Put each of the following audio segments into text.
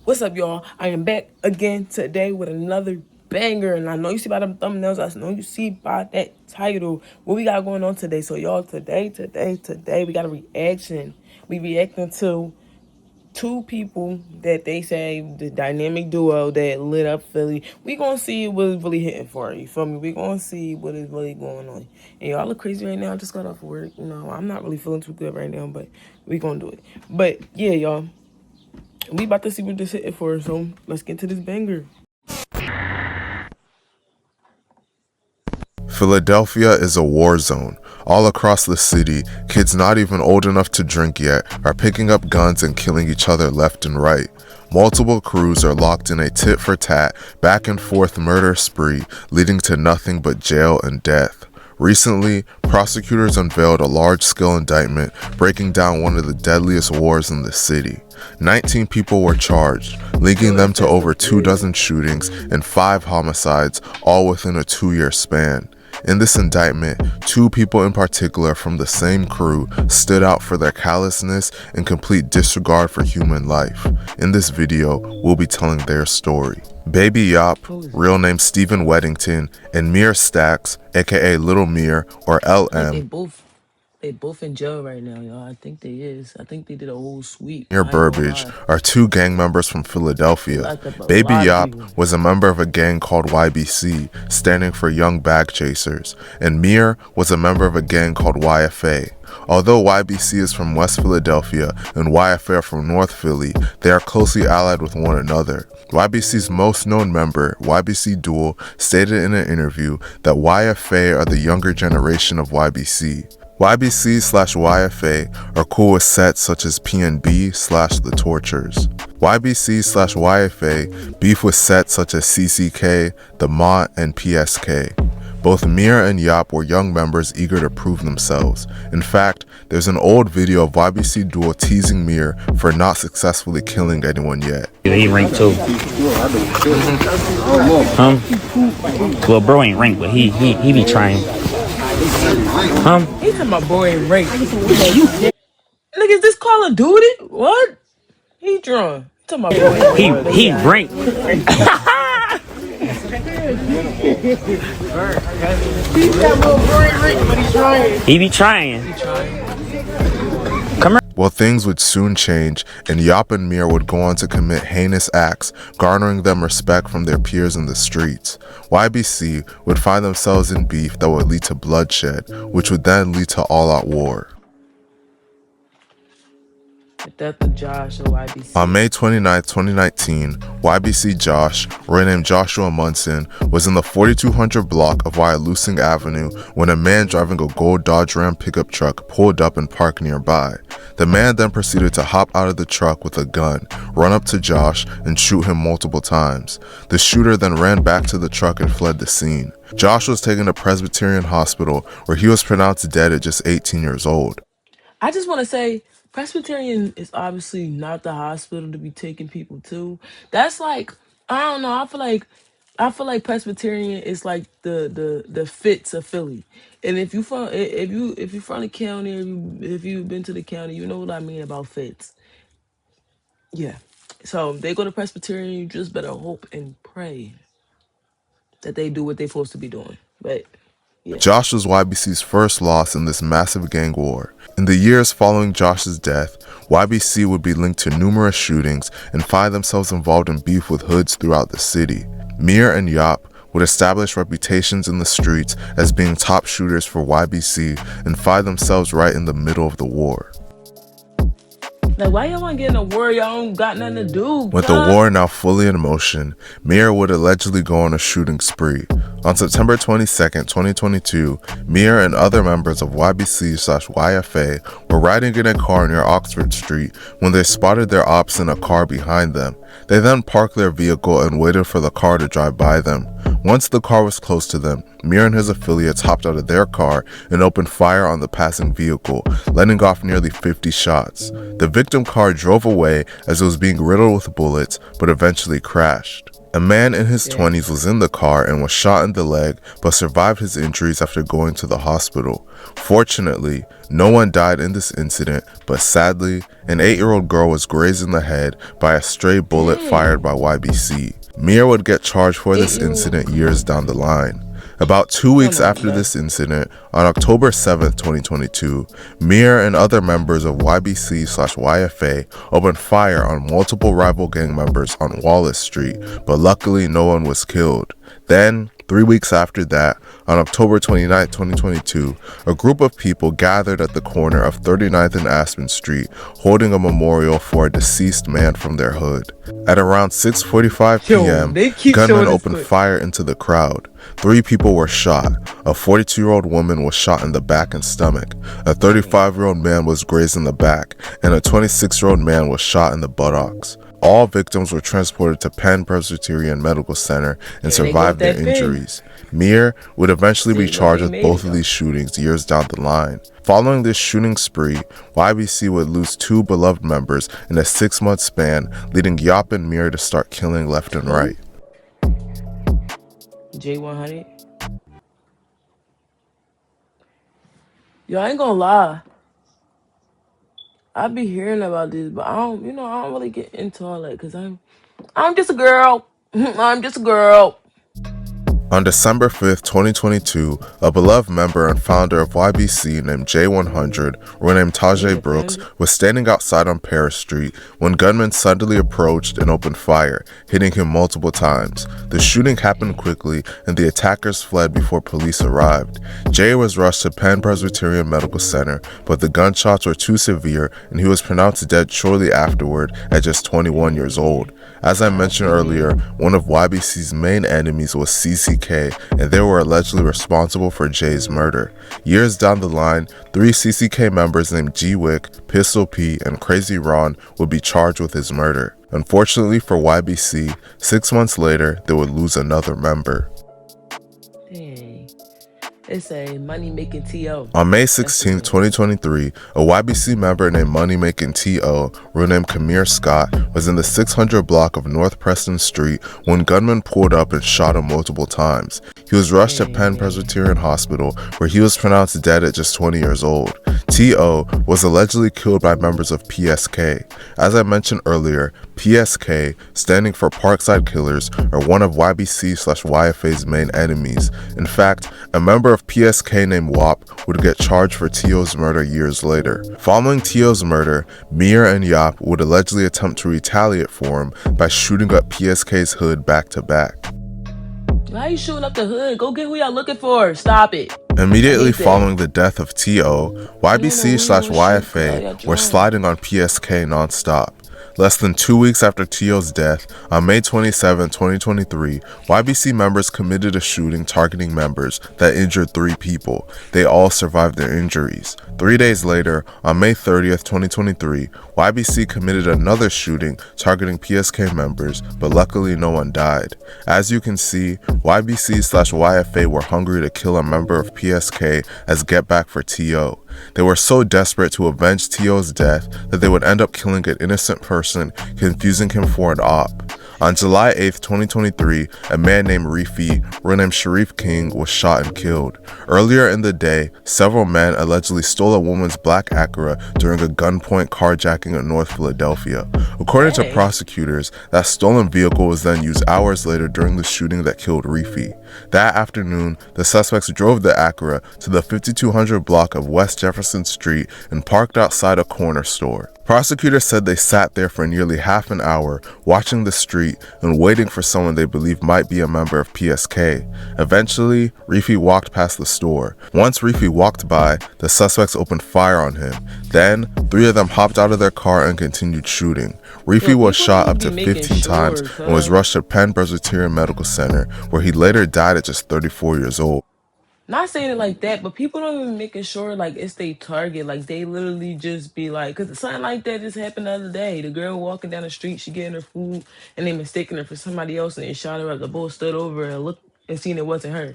What's up, y'all? I am back again today with another banger, and I know you see by them thumbnails, I know you see by that title what we got going on today. So y'all, today we got a reaction. We reacting to two people that they say the dynamic duo that lit up Philly. We gonna see what is really hitting for it, you feel me? We gonna see what is really going on. And y'all look crazy right now. I just got off work. You know, I'm not really feeling too good right now, but we gonna do it. But yeah, y'all, we about to see what this hitting for, so let's get to this banger. Philadelphia is a war zone. All across the city, kids not even old enough to drink yet are picking up guns and killing each other left and right. Multiple crews are locked in a tit-for-tat, back-and-forth murder spree, leading to nothing but jail and death. Recently, prosecutors unveiled a large-scale indictment breaking down one of the deadliest wars in the city. 19 people were charged, linking them to over 24 shootings and 5 homicides, all within a 2-year span. In this indictment, 2 people in particular from the same crew stood out for their callousness and complete disregard for human life. In this video, we'll be telling their story. Baby Yop, real name Stephen Weddington, and Mir Stacks, aka Little Mir or LM, They both in jail right now, y'all. I think they is. I think they did a whole sweep. Mir Burbage, are 2 gang members from Philadelphia. Baby Yop was a member of a gang called YBC, standing for Young Bag Chasers, and Mir was a member of a gang called YFA. Although YBC is from West Philadelphia and YFA are from North Philly, they are closely allied with one another. YBC's most known member, YBC Duel, stated in an interview that YFA are the younger generation of YBC. YBC/YFA are cool with sets such as PNB/The Tortures. YBC/YFA beef with sets such as CCK, The Mott, and PSK. Both Mir and Yop were young members eager to prove themselves. In fact, there's an old video of YBC Duel teasing Mir for not successfully killing anyone yet. He ranked too. Well, bro ain't ranked, but he be trying. He talking about bro ain't ranked. Nigga, is this Call of Duty? What? He drawn. Talking about bro ain't ranked. He ranked. He be trying. Well, things would soon change, and Yop and Mir would go on to commit heinous acts, garnering them respect from their peers in the streets. YBC would find themselves in beef that would lead to bloodshed, which would then lead to all-out war. Death of Josh or YBC. On May 29, 2019, YBC Josh, renamed Joshua Munson, was in the 4200 block of Wyalusing Avenue when a man driving a gold Dodge Ram pickup truck pulled up and parked nearby. The man then proceeded to hop out of the truck with a gun, run up to Josh, and shoot him multiple times. The shooter then ran back to the truck and fled the scene. Josh was taken to Presbyterian Hospital, where he was pronounced dead at just 18 years old. I just want to say, Presbyterian is obviously not the hospital to be taking people to. That's like, I don't know. I feel like Presbyterian is like the Fitz of Philly. And if you from if you from the county, if you've been to the county, you know what I mean about Fitz. Yeah. So they go to Presbyterian. You just better hope and pray that they do what they're supposed to be doing. But yeah. Josh was YBC's first loss in this massive gang war. In the years following Josh's death, YBC would be linked to numerous shootings and find themselves involved in beef with hoods throughout the city. Mir and Yop would establish reputations in the streets as being top shooters for YBC and find themselves right in the middle of the war. Like, why y'all want to get in a war y'all don't got nothing to do? With the war now fully in motion, Mir would allegedly go on a shooting spree. On September 22nd, 2022, Mir and other members of YBC/YFA were riding in a car near Oxford Street when they spotted their ops in a car behind them. They then parked their vehicle and waited for the car to drive by them. Once the car was close to them, Mir and his affiliates hopped out of their car and opened fire on the passing vehicle, letting off nearly 50 shots. The victim car drove away as it was being riddled with bullets, but eventually crashed. A man in his Yeah. 20s was in the car and was shot in the leg but survived his injuries after going to the hospital. Fortunately, no one died in this incident, but sadly, an 8-year-old girl was grazed in the head by a stray bullet fired by YBC. Mir would get charged for this incident years down the line. About 2 weeks after this incident, on October 7th, 2022, Mir and other members of YBC/YFA opened fire on multiple rival gang members on Wallace Street, but luckily no one was killed. Then, 3 weeks after that, on October 29th, 2022, a group of people gathered at the corner of 39th and Aspen Street, holding a memorial for a deceased man from their hood. At around 6:45 p.m., gunmen opened fire into the crowd. 3 people were shot. A 42-year-old woman was shot in the back and stomach. A 35-year-old man was grazed in the back, and a 26-year-old man was shot in the buttocks. All victims were transported to Penn Presbyterian Medical Center and survived their injuries. Mir would eventually be charged with both of these shootings years down the line. Following this shooting spree, YBC would lose 2 beloved members in a 6-month span, leading Yop and Mir to start killing left and right. J100. Yo, I ain't gonna lie. I be hearing about this, but I don't really get into all that because I'm just a girl. I'm just a girl. On December 5th, 2022, a beloved member and founder of YBC named J100, renamed Tajay Brooks, was standing outside on Paris Street when gunmen suddenly approached and opened fire, hitting him multiple times. The shooting happened quickly and the attackers fled before police arrived. Jay was rushed to Penn Presbyterian Medical Center, but the gunshots were too severe and he was pronounced dead shortly afterward at just 21 years old. As I mentioned earlier, one of YBC's main enemies was CCK, and they were allegedly responsible for Jay's murder. Years down the line, 3 CCK members named G-Wick, Pistol P, and Crazy Ron would be charged with his murder. Unfortunately for YBC, 6 months later, they would lose another member. Dang. It's a money-making T.O. On May 16, 2023, a YBC member named Money-Making T.O., renamed Kamir Scott, was in the 600 block of North Preston Street when gunmen pulled up and shot him multiple times. He was rushed to Penn Presbyterian Hospital, where he was pronounced dead at just 20 years old. T.O. was allegedly killed by members of PSK. As I mentioned earlier, PSK, standing for Parkside Killers, are one of YBC/YFA's main enemies. In fact, a member of PSK named Wop would get charged for T.O.'s murder years later. Following T.O.'s murder, Mir and Yop would allegedly attempt to retaliate for him by shooting up PSK's hood back to back. Why you shooting up the hood? Go get who y'all looking for. Stop it. Immediately following the death of T.O., YBC/YFA were sliding on PSK nonstop. Less than 2 weeks after T.O.'s death, on May 27, 2023, YBC members committed a shooting targeting members that injured 3 people. They all survived their injuries. 3 days later, on May 30th, 2023, YBC committed another shooting targeting PSK members, but luckily no one died. As you can see, YBC/YFA were hungry to kill a member of PSK as get back for T.O. They were so desperate to avenge T.O.'s death that they would end up killing an innocent person, confusing him for an op. On July 8, 2023, a man named Reefy, renamed Sharif King, was shot and killed. Earlier in the day, several men allegedly stole a woman's black Acura during a gunpoint carjacking in North Philadelphia. According to prosecutors, that stolen vehicle was then used hours later during the shooting that killed Reefy. That afternoon, the suspects drove the Acura to the 5200 block of West Jefferson Street and parked outside a corner store. Prosecutors said they sat there for nearly half an hour, watching the street and waiting for someone they believed might be a member of PSK. Eventually, Reefy walked past the store. Once Reefy walked by, the suspects opened fire on him. Then, 3 of them hopped out of their car and continued shooting. Reefy was shot up to 15 times and was rushed to Penn Presbyterian Medical Center, where he later died at just 34 years old. Not saying it like that, but people don't even making sure like it's their target. Like they literally just be like, cause something like that just happened the other day. The girl walking down the street, she getting her food, and they mistaken her for somebody else, and they shot her up. The bull stood over and looked and seen it wasn't her.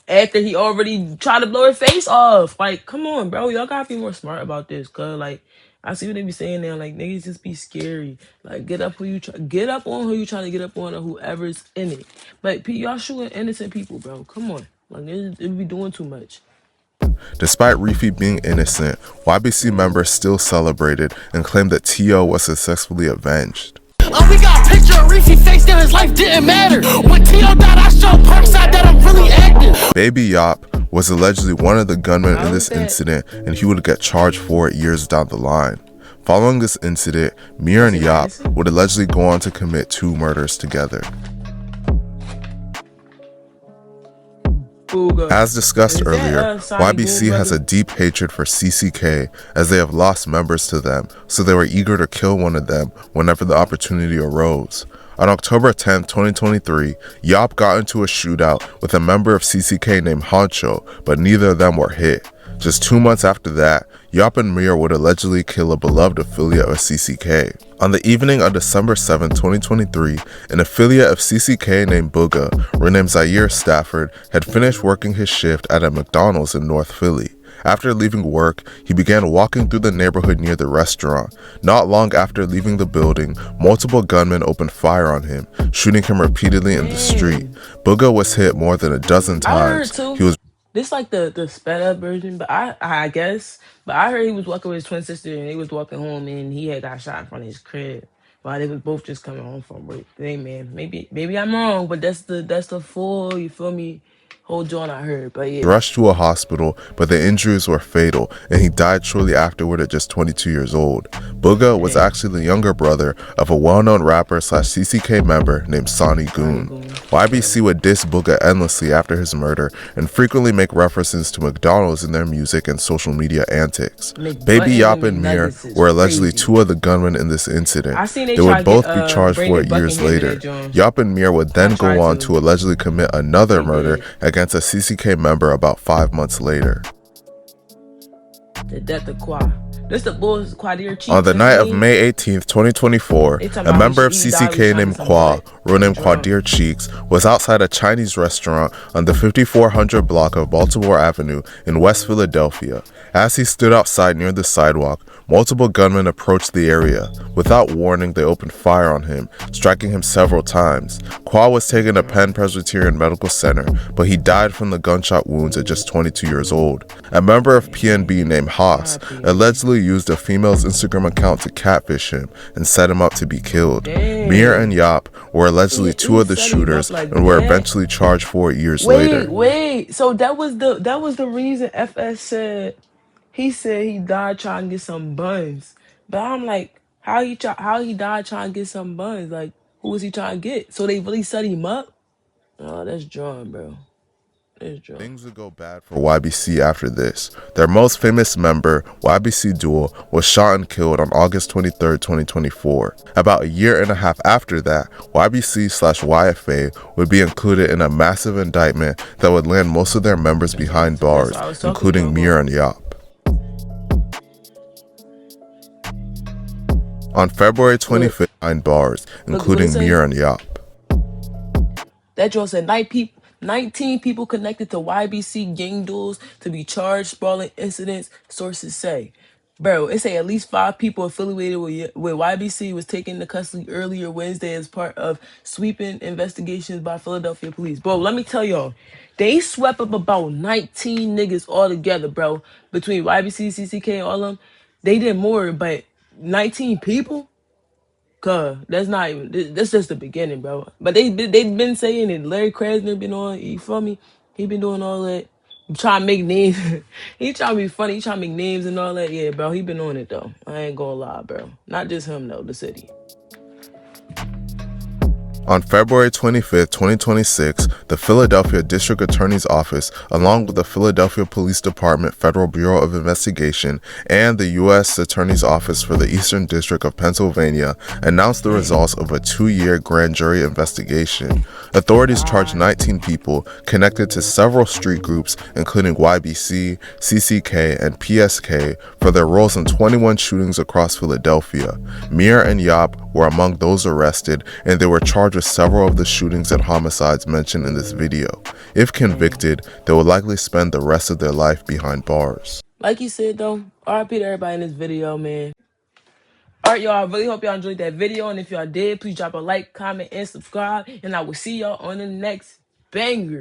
After he already tried to blow her face off. Like, come on, bro, y'all gotta be more smart about this, cause like I see what they be saying now. Like niggas just be scary. Like get up get up on who you trying to get up on, or whoever's in it. Like y'all shooting innocent people, bro. Come on, like it be doing too much. Despite Reefy being innocent, YBC members still celebrated and claimed that T.O. was successfully avenged. We got a picture of Reefy face there, his life didn't matter. When T.O. died, I showed Parkside that I'm really active. Baby Yop was allegedly one of the gunmen in this incident, and he would get charged for it years down the line. Following this incident, Mir and Yop would allegedly go on to commit 2 murders together. As discussed earlier, YBC has a deep hatred for CCK as they have lost members to them, so they were eager to kill one of them whenever the opportunity arose. On October 10, 2023, Yop got into a shootout with a member of CCK named Honcho, but neither of them were hit. Just 2 months after that, Yop and Mir would allegedly kill a beloved affiliate of CCK. On the evening of December 7, 2023, an affiliate of CCK named Booga, renamed Zaire Stafford, had finished working his shift at a McDonald's in North Philly. After leaving work, he began walking through the neighborhood near the restaurant. Not long after leaving the building, multiple gunmen opened fire on him, shooting him repeatedly in the street. Booga was hit more than a dozen times. He was This like the sped up version, but I guess. But I heard he was walking with his twin sister and they was walking home and he had got shot in front of his crib while they was both just coming home from work. Hey man, maybe I'm wrong, but that's the full, you feel me, whole joint I heard. But yeah. rushed to a hospital, but the injuries were fatal, and he died shortly afterward at just 22 years old. Booga was actually the younger brother of a well-known rapper / CCK member named Sonny Goon. YBC would diss Booga endlessly after his murder and frequently make references to McDonald's in their music and social media antics. Baby Yop and Mir were allegedly 2 of the gunmen in this incident. They would both be charged for it years later. Yop and Mir would then go on to allegedly commit another murder against a CCK member about 5 months later. The death of Qua. This the boys Quadir Cheeks. On the night of May 18th, 2024, a member of CCK named Qua, renamed Quadir Cheeks, was outside a Chinese restaurant on the 5400 block of Baltimore Avenue in West Philadelphia. As he stood outside near the sidewalk, multiple gunmen approached the area. Without warning, they opened fire on him, striking him several times. Qua was taken to Penn Presbyterian Medical Center, but he died from the gunshot wounds at just 22 years old. A member of PNB named Haas allegedly used a female's Instagram account to catfish him and set him up to be killed. Mir and Yop were allegedly 2 of the shooters and were eventually charged for it years later. Wait, so that was the reason FS said he died trying to get some buns. But I'm like, how he died trying to get some buns? Like, who was he trying to get? So they really set him up? Oh, that's drawn, bro. Things would go bad for YBC after this. Their most famous member, YBC Duel, was shot and killed on August 23, 2024. About a year and a half after that, YBC/YFA would be included in a massive indictment that would land most of their members behind bars, including Mir and Yop. On February 25th, behind bars, including Mir and Yop. That joint said 19 people connected to YBC gang duels to be charged sprawling incidents, sources say. Bro, it say at least 5 people affiliated with YBC was taken into custody earlier Wednesday as part of sweeping investigations by Philadelphia police. Bro, let me tell y'all, they swept up about 19 niggas all together, bro. Between YBC, CCK, and all of them. They did more, but 19 people? Cause that's not even, that's just the beginning, bro. But they've been saying it. Larry Krasner been on, you feel me? He been doing all that. Trying to make names. He trying to be funny. He trying to make names and all that. Yeah, bro. He been on it though. I ain't gonna lie, bro. Not just him though. The city. On February 25, 2026, the Philadelphia District Attorney's Office, along with the Philadelphia Police Department Federal Bureau of Investigation and the U.S. Attorney's Office for the Eastern District of Pennsylvania, announced the results of a 2-year grand jury investigation. Authorities charged 19 people connected to several street groups, including YBC, CCK, and PSK, for their roles in 21 shootings across Philadelphia. Mir and Yop were among those arrested, and they were charged with several of the shootings and homicides mentioned in this video. If convicted, they will likely spend the rest of their life behind bars. Like you said though, RIP to everybody in this video, man. All right, y'all. I really hope y'all enjoyed that video. And if y'all did, please drop a like, comment, and subscribe. And I will see y'all on the next banger.